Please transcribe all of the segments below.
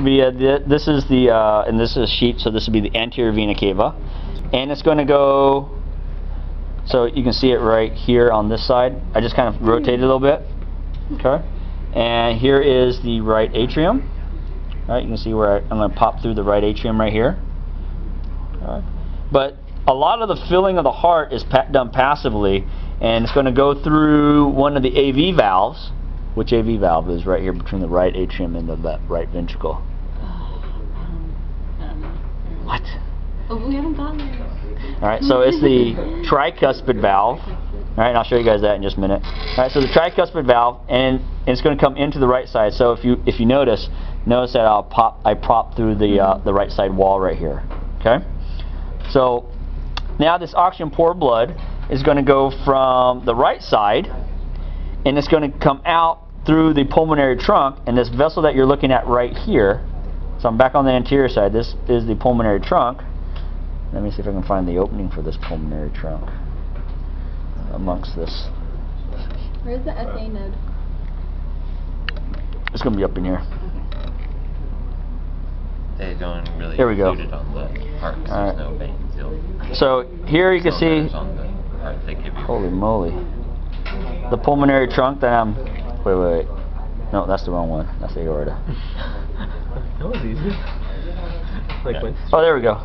via this is the and this is a sheet, so this would be the anterior vena cava, and it's going to go. So you can see it right here on this side. I just kind of rotate it a little bit. Okay, and here is the right atrium. All right, you can see where I'm going to pop through the right atrium right here. All right. But a lot of the filling of the heart is done passively, and it's going to go through one of the AV valves. Which AV valve is right here between the right atrium and the right ventricle? What? Oh, we haven't gotten there. All right, so it's the tricuspid valve. All right, and I'll show you guys that in just a minute. All right, so the tricuspid valve, and it's going to come into the right side. So if you notice that I prop through the right side wall right here. Okay. So now this oxygen poor blood is going to go from the right side, and it's going to come out through the pulmonary trunk, and this vessel that you're looking at right here. So I'm back on the anterior side. This is the pulmonary trunk. Let me see if I can find the opening for this pulmonary trunk amongst this. Where's the SA node? It's going to be up in here. They don't really Here we go. include it on the heart because All there's right. no veins. So here you can see. On the heart, they give you. Holy moly! The pulmonary trunk that I'm. Wait. No, that's the wrong one. That's the aorta. That was easy. Like when. Oh, there we go.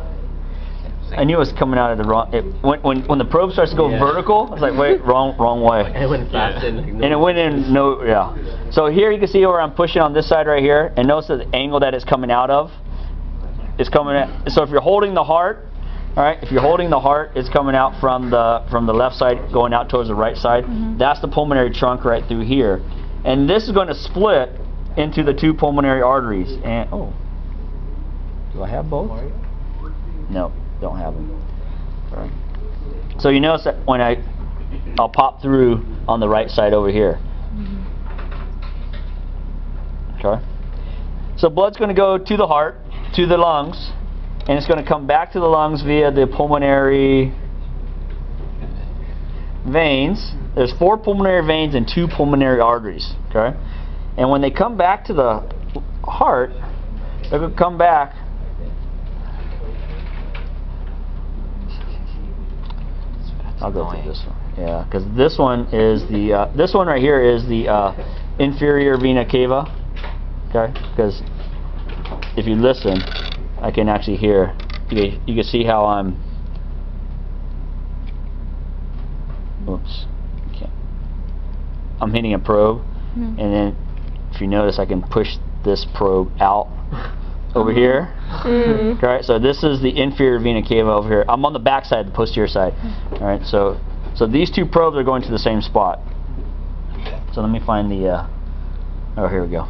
I knew it was coming out of the wrong. When the probe starts to go vertical, I was like, wait, wrong way. And it went fast And it went in yeah. So here you can see where I'm pushing on this side right here, and notice the angle that it's coming out of. It's coming at. So if you're holding the heart, all right. If you're holding the heart, it's coming out from the left side, going out towards the right side. That's the pulmonary trunk right through here, and this is going to split into the two pulmonary arteries. And do I have both? No. Don't have them. All right. So you notice that when I'll pop through on the right side over here. Okay. So blood's going to go to the heart, to the lungs, and it's going to come back to the lungs via the pulmonary veins. There's 4 pulmonary veins and 2 pulmonary arteries. Okay. And when they come back to the heart, they're going to come back. I'll go through this one. Yeah, because this one is the this one right here is the inferior vena cava. Okay, because if you listen, I can actually hear. You can see how I'm. Oops. Okay. I'm hitting a probe, and then if you notice, I can push this probe out over here. Okay, so this is the inferior vena cava over here. I'm on the back side, the posterior side. All right, so these 2 probes are going to the same spot. So let me find the. Oh, here we go.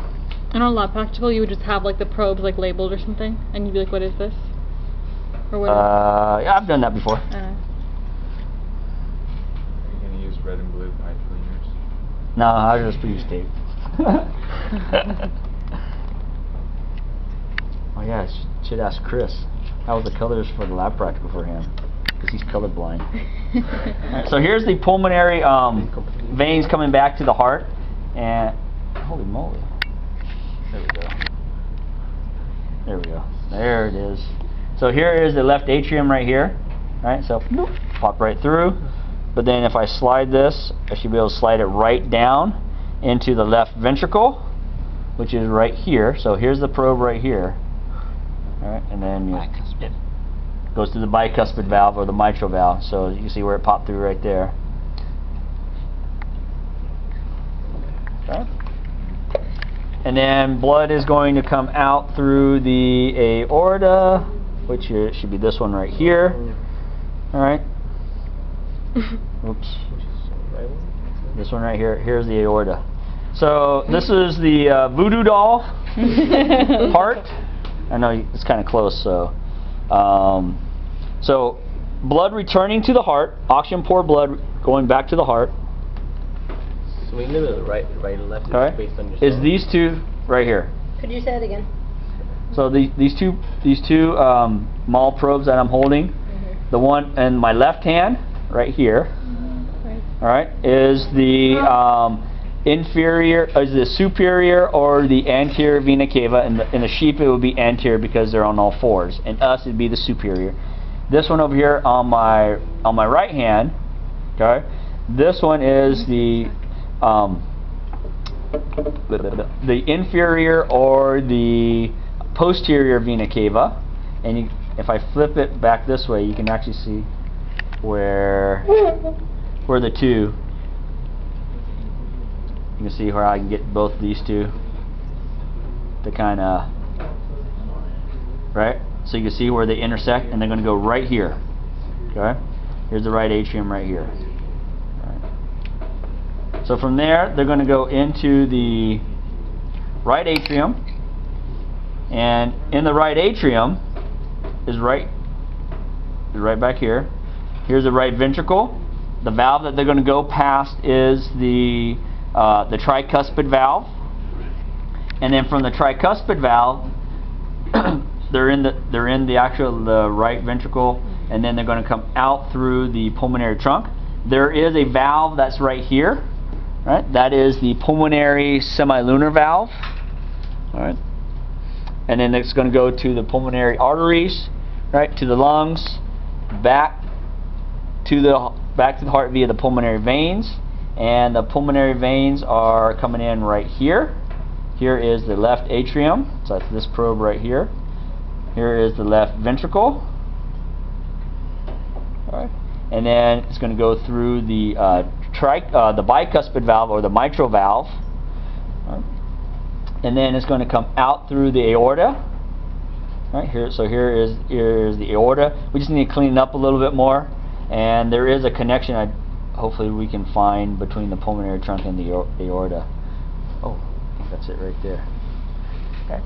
And on Lab Practical, you would just have like the probes like labeled or something, and you'd be like, "What is this?" Or what? Yeah, I've done that before. Are you going to use red and blue pipe cleaners? No, I just use tape. Oh yeah, I should ask Chris. How was the colors for the Lab Practical for him? Because he's colorblind. Right, so here's the pulmonary veins coming back to the heart, and holy moly! There we go. There we go. There it is. So here is the left atrium right here. All right, so pop right through. But then if I slide this, I should be able to slide it right down into the left ventricle, which is right here. So here's the probe right here. All right, and then it goes to the bicuspid valve or the mitral valve. So you can see where it popped through right there. Okay. And then blood is going to come out through the aorta, which should be this one right here. All right. Oops. This one right here. Here's the aorta. So this is the voodoo doll part. I know it's kind of close. So, so blood returning to the heart, oxygen poor blood going back to the heart. So we know the right and left All right. based on your. Is these 2 right here? Could you say it again? So these two Mahl probes that I'm holding, the one in my left hand right here, all right, is the inferior, is the superior or the anterior vena cava. In the sheep it would be anterior because they're on all fours. In us it'd be the superior. This one over here on my right hand, okay, this one is the inferior or the posterior vena cava. And if I flip it back this way, you can actually see where the two. You can see where I can get both these two to kind of, right? So you can see where they intersect, and they're going to go right here. Okay? Here's the right atrium right here. Right. So from there, they're going to go into the right atrium, and in the right atrium is right back here. Here's the right ventricle. The valve that they're going to go past is the tricuspid valve, and then from the tricuspid valve, they're in the right ventricle, and then they're going to come out through the pulmonary trunk. There is a valve that's right here, right? That is the pulmonary semilunar valve, all right? And then it's going to go to the pulmonary arteries, right, to the lungs, back to the heart via the pulmonary veins. And the pulmonary veins are coming in right here. Here is the left atrium, so that's this probe right here. Here is the left ventricle. All right. And then it's going to go through the bicuspid valve or the mitral valve. All right. And then it's going to come out through the aorta. All right, here, so here is the aorta. We just need to clean it up a little bit more. And there is a connection hopefully we can find between the pulmonary trunk and the aorta. Oh, I think that's it right there. Okay.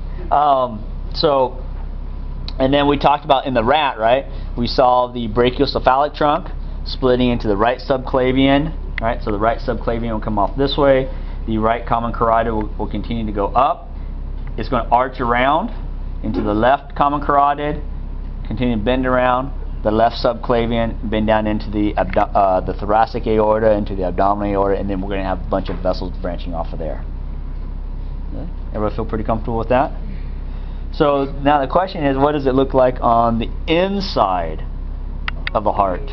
And then we talked about in the rat, right? We saw the brachiocephalic trunk splitting into the right subclavian, right? So the right subclavian will come off this way. The right common carotid will continue to go up. It's going to arch around into the left common carotid, continue to bend around. The left subclavian, bend down into the thoracic aorta, into the abdominal aorta, and then we're going to have a bunch of vessels branching off of there. Okay. Everybody feel pretty comfortable with that? So now the question is, what does it look like on the inside of the heart?